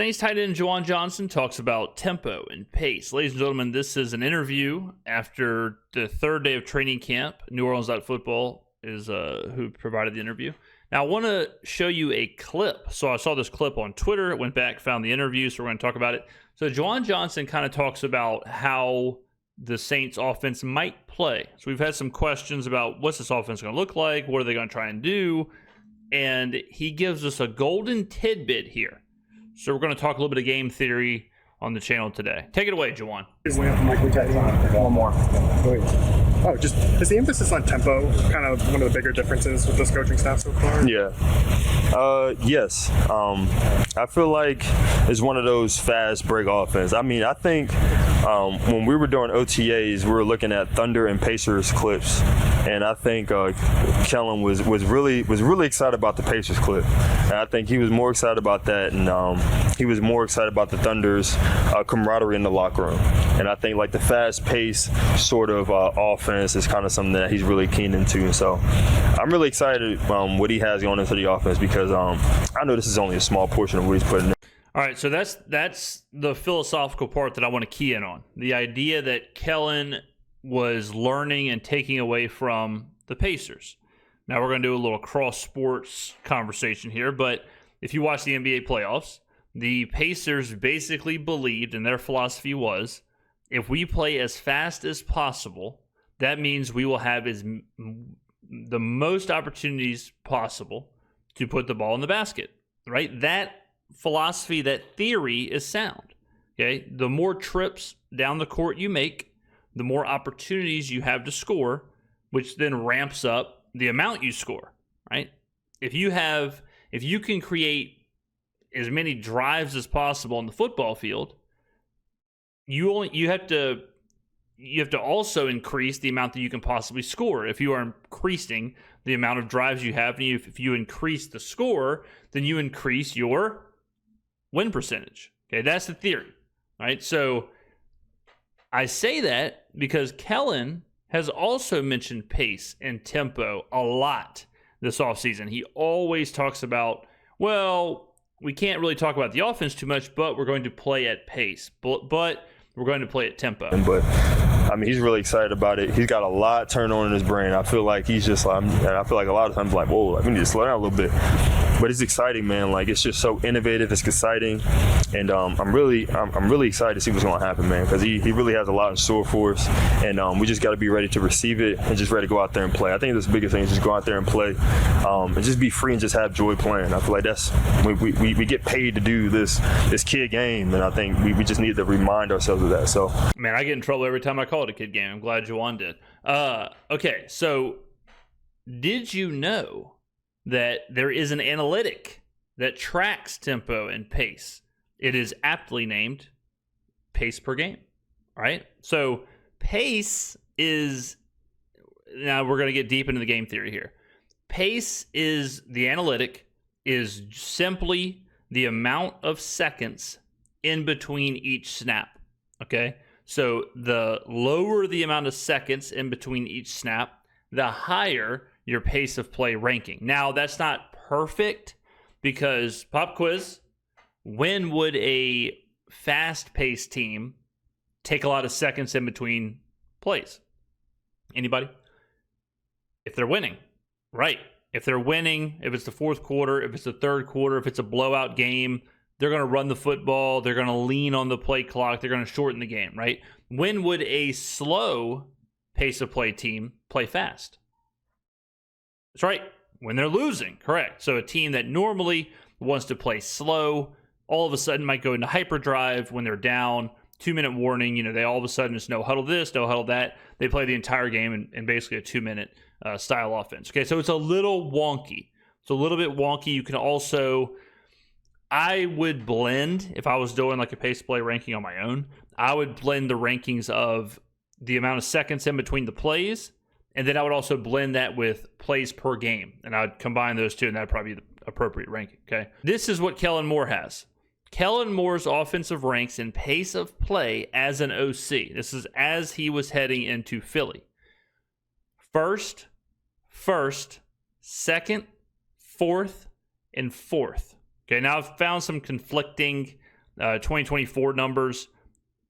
Saints tight end Juwan Johnson talks about tempo and pace. Ladies and gentlemen, this is an interview after the third day of training camp. New Orleans Football is who provided the interview. Now, I want to show you a clip. So I saw this clip on Twitter, went back, found the interview, so we're going to talk about it. So Juwan Johnson kind of talks about how the Saints offense might play. So we've had some questions about what's this offense going to look like, what are they going to try and do, and he gives us a golden tidbit here. So we're going to talk a little bit of game theory on the channel today. Take it away, Juwan. One more. Oh, just is the emphasis on tempo kind of one of the bigger differences with this coaching staff so far? Yeah. Yes. I feel like it's one of those fast break offense. I mean, I think when we were doing OTAs, we were looking at Thunder and Pacers clips, and I think Kellen was really excited about the Pacers clip, and I think he was more excited about that, and he was more excited about the Thunder's camaraderie in the locker room. And I think like the fast pace sort of offense is kind of something that he's really keen into. And so I'm really excited what he has going into the offense because I know this is only a small portion of what he's putting in. All right, so that's the philosophical part that I want to key in on. The idea that Kellen was learning and taking away from the Pacers. Now we're going to do a little cross-sports conversation here, but if you watch the NBA playoffs, the Pacers basically believed, and their philosophy was, if we play as fast as possible, that means we will have the most opportunities possible to put the ball in the basket, right? That philosophy, that theory is sound, okay? The more trips down the court you make, the more opportunities you have to score, which then ramps up the amount you score, right? If you can create as many drives as possible on the football field, you have to also increase the amount that you can possibly score. If you are increasing the amount of drives you have, and if you increase the score, then you increase your win percentage. Okay, that's the theory, right? So I say that because Kellen has also mentioned pace and tempo a lot this offseason. He always talks about, well, we can't really talk about the offense too much, but we're going to play at pace. But we're going to play at tempo. But I mean, he's really excited about it. He's got a lot turned on in his brain. I feel like he's just like, and I feel like a lot of times like, whoa, like, we need to slow down a little bit. But it's exciting, man. Like, it's just so innovative. It's exciting, and I'm really excited to see what's going to happen, man. Because he really has a lot in store for us, and we just got to be ready to receive it and just ready to go out there and play. I think that's the biggest thing is just go out there and play, and just be free and just have joy playing. I feel like that's we get paid to do this kid game, and I think we just need to remind ourselves of that. So, man, I get in trouble every time I call it a kid game. I'm glad Juwan did. Okay, so did you know that there is an analytic that tracks tempo and pace? It is aptly named pace per game, right? So pace is, now we're going to get deep into the game theory here. Pace is, the analytic is simply the amount of seconds in between each snap, okay? So the lower the amount of seconds in between each snap, the higher your pace of play ranking. Now, that's not perfect because, pop quiz, when would a fast-paced team take a lot of seconds in between plays? Anybody? If they're winning, right. If they're winning, if it's the fourth quarter, if it's the third quarter, if it's a blowout game, they're going to run the football, they're going to lean on the play clock, they're going to shorten the game, right? When would a slow pace of play team play fast? That's right, when they're losing, correct. So a team that normally wants to play slow, all of a sudden might go into hyperdrive when they're down, 2-minute warning, they all of a sudden just no huddle this, no huddle that. They play the entire game in basically a 2-minute style offense. Okay, so it's a little wonky. It's a little bit wonky. You can also, I would blend, if I was doing like a pace play ranking on my own, I would blend the rankings of the amount of seconds in between the plays, and then I would also blend that with plays per game. And I would combine those two, and that would probably be the appropriate ranking, okay? This is what Kellen Moore has. Kellen Moore's offensive ranks in pace of play as an OC. This is as he was heading into Philly. First, second, fourth, and fourth. Okay, now I've found some conflicting 2024 numbers,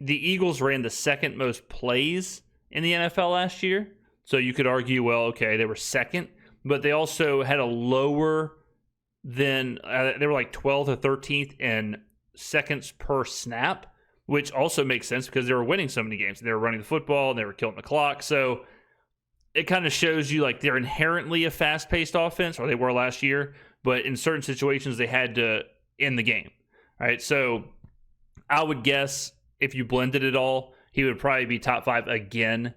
the Eagles ran the second most plays in the NFL last year. So you could argue, well, okay, they were second, but they also had a lower than, they were like 12th or 13th in seconds per snap, which also makes sense because they were winning so many games. They were running the football and they were killing the clock. So it kind of shows you like they're inherently a fast-paced offense, or they were last year, but in certain situations they had to end the game. All right, so I would guess if you blended it all, he would probably be top 5 again.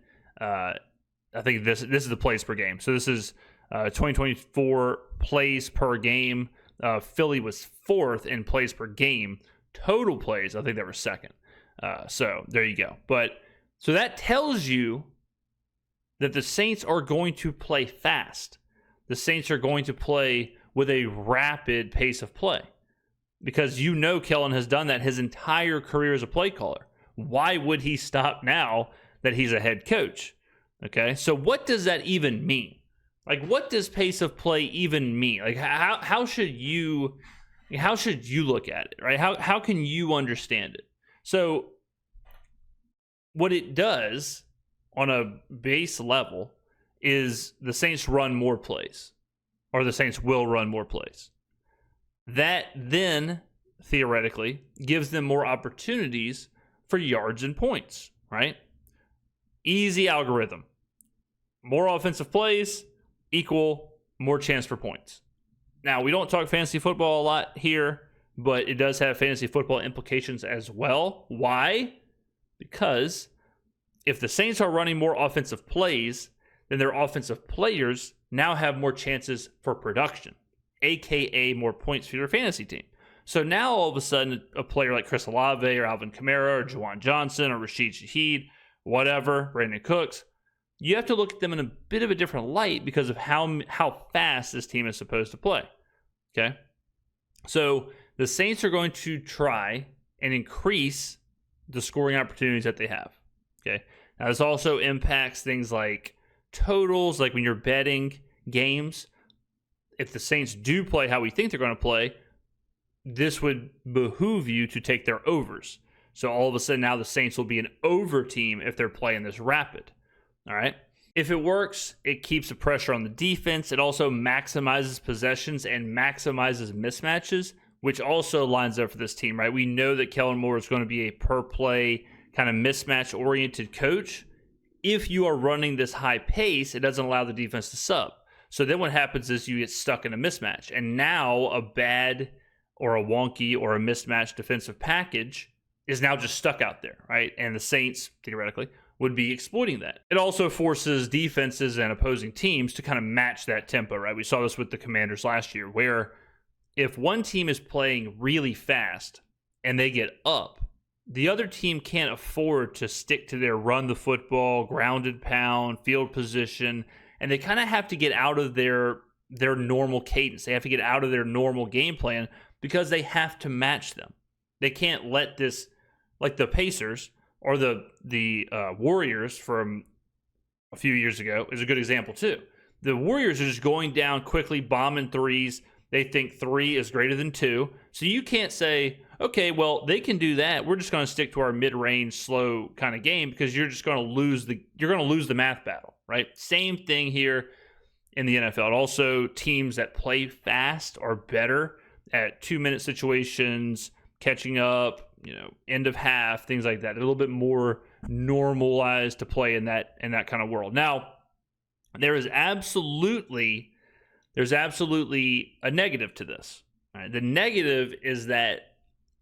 I think this is the plays per game. So this is 2024 plays per game. Philly was 4th in plays per game. Total plays, I think they were 2nd. So there you go. But so that tells you that the Saints are going to play fast. The Saints are going to play with a rapid pace of play. Because you know Kellen has done that his entire career as a play caller. Why would he stop now that he's a head coach? Okay, so what does that even mean? Like, what does pace of play even mean? Like, how should you look at it, right? How can you understand it? So what it does on a base level is the Saints run more plays, or the Saints will run more plays. That then, theoretically, gives them more opportunities for yards and points, right? Easy algorithm. More offensive plays equal more chance for points. Now, we don't talk fantasy football a lot here, but it does have fantasy football implications as well. Why? Because if the Saints are running more offensive plays, then their offensive players now have more chances for production, aka more points for your fantasy team. So now all of a sudden, a player like Chris Olave or Alvin Kamara or Juwan Johnson or Rashid Shaheed, whatever, Brandon Cooks, you have to look at them in a bit of a different light because of how fast this team is supposed to play. Okay? So the Saints are going to try and increase the scoring opportunities that they have. Okay? Now this also impacts things like totals, like when you're betting games. If the Saints do play how we think they're going to play, this would behoove you to take their overs. So all of a sudden now the Saints will be an over team if they're playing this rapid. All right. If it works, it keeps the pressure on the defense. It also maximizes possessions and maximizes mismatches, which also lines up for this team, right? We know that Kellen Moore is going to be a per play kind of mismatch oriented coach. If you are running this high pace, it doesn't allow the defense to sub. So then what happens is you get stuck in a mismatch. And now a bad or a wonky or a mismatched defensive package is now just stuck out there, right? And the Saints, theoretically, would be exploiting that. It also forces defenses and opposing teams to kind of match that tempo, right? We saw this with the Commanders last year, where if one team is playing really fast and they get up, the other team can't afford to stick to their run the football, grounded pound, field position, and they kind of have to get out of their normal cadence. They have to get out of their normal game plan because they have to match them. They can't let this, like the Pacers or the Warriors from a few years ago is a good example too. The Warriors are just going down quickly, bombing threes. They think 3 is greater than 2. So you can't say, okay, well, they can do that. We're just going to stick to our mid-range, slow kind of game because you're just going to lose the math battle, right? Same thing here in the NFL. Also, teams that play fast are better at 2-minute situations, catching up, end of half, things like that. They're a little bit more normalized to play in that kind of world. Now, there's absolutely a negative to this. Right? The negative is that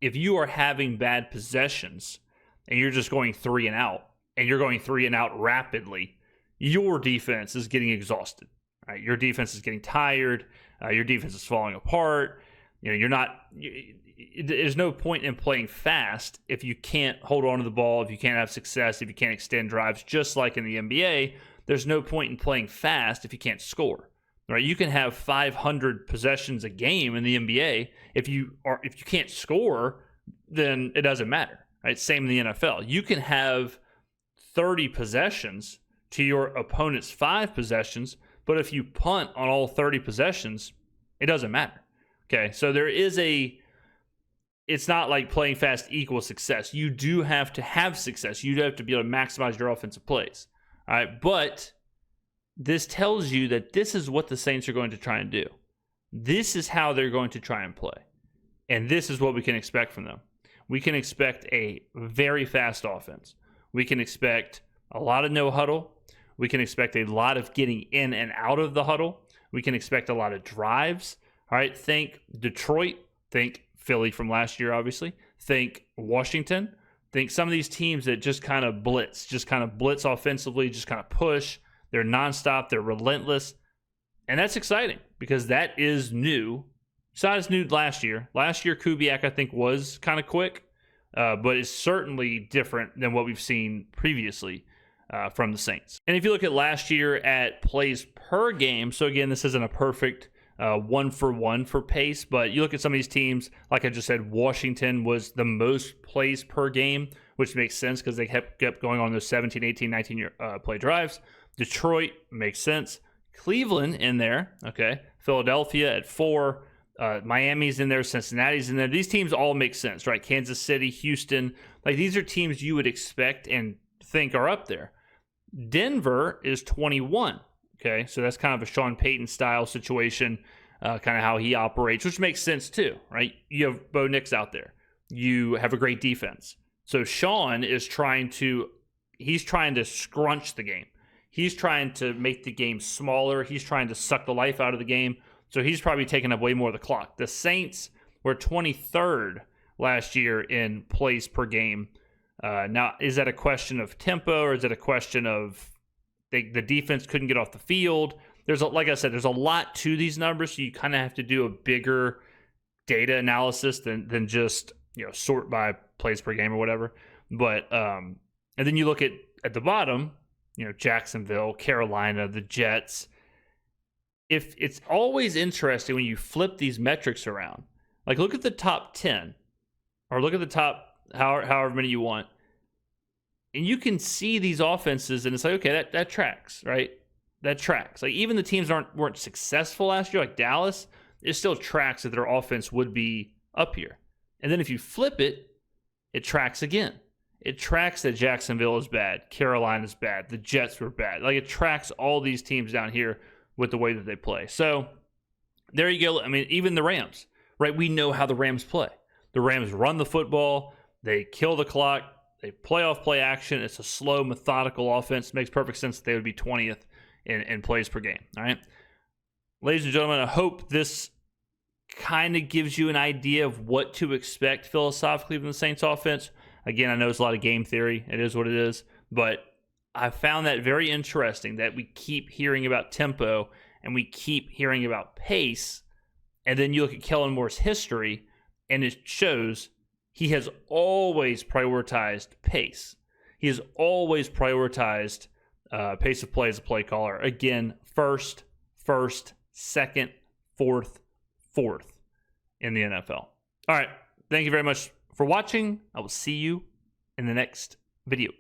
if you are having bad possessions and you're just going 3 and out, and you're going 3 and out rapidly, your defense is getting exhausted. Right? Your defense is getting tired. Your defense is falling apart. There's no point in playing fast if you can't hold on to the ball, if you can't have success, if you can't extend drives. Just like in the NBA, there's no point in playing fast if you can't score. Right? You can have 500 possessions a game in the NBA. If you can't score, then it doesn't matter. Right? Same in the NFL. You can have 30 possessions to your opponent's 5 possessions, but if you punt on all 30 possessions, it doesn't matter. Okay, so there is a it's not like playing fast equals success. You do have to have success. You do have to be able to maximize your offensive plays. All right, but this tells you that this is what the Saints are going to try and do. This is how they're going to try and play. And this is what we can expect from them. We can expect a very fast offense. We can expect a lot of no huddle. We can expect a lot of getting in and out of the huddle. We can expect a lot of drives. All right, think Detroit. Think Philly from last year, obviously. Think Washington. Think some of these teams that just kind of blitz offensively, just kind of push. They're nonstop. They're relentless. And that's exciting because that is new. It's not as new last year. Last year, Kubiak, I think, was kind of quick, but it's certainly different than what we've seen previously from the Saints. And if you look at last year at plays per game, so again, this isn't a perfect one-for-one for pace, but you look at some of these teams, like I just said, Washington was the most plays per game, which makes sense because they kept going on those 17, 18, 19 play drives. Detroit makes sense. Cleveland in there, okay. Philadelphia at 4. Miami's in there, Cincinnati's in there. These teams all make sense, right? Kansas City, Houston. Like, these are teams you would expect and think are up there. Denver is 21, okay? So that's kind of a Sean Payton style situation, kind of how he operates, which makes sense too, right? You have Bo Nix out there. You have a great defense. So Sean is trying to scrunch the game. He's trying to make the game smaller. He's trying to suck the life out of the game. So he's probably taking up way more of the clock. The Saints were 23rd last year in plays per game. Now, is that a question of tempo, or is it a question of the defense couldn't get off the field? Like I said, there's a lot to these numbers, so you kind of have to do a bigger data analysis than just sort by plays per game or whatever. But and then you look at the bottom, Jacksonville, Carolina, the Jets. If it's always interesting when you flip these metrics around, like look at the top 10 or look at the top however many you want, and you can see these offenses and it's like, okay, that tracks, right? That tracks. Like even the teams weren't successful last year, like Dallas, it still tracks that their offense would be up here. And then if you flip it, it tracks again. It tracks that Jacksonville is bad, Carolina's bad, the Jets were bad. Like it tracks all these teams down here with the way that they play. So there you go. I mean, even the Rams, right? We know how the Rams play. The Rams run the football. They kill the clock. They play off play action. It's a slow, methodical offense. Makes perfect sense that they would be 20th in plays per game. All right. Ladies and gentlemen, I hope this kind of gives you an idea of what to expect philosophically from the Saints offense. Again, I know it's a lot of game theory. It is what it is. But I found that very interesting that we keep hearing about tempo and we keep hearing about pace. And then you look at Kellen Moore's history and it shows he has always prioritized pace. He has always prioritized pace of play as a play caller. Again, first, second, fourth in the NFL. All right. Thank you very much for watching. I will see you in the next video.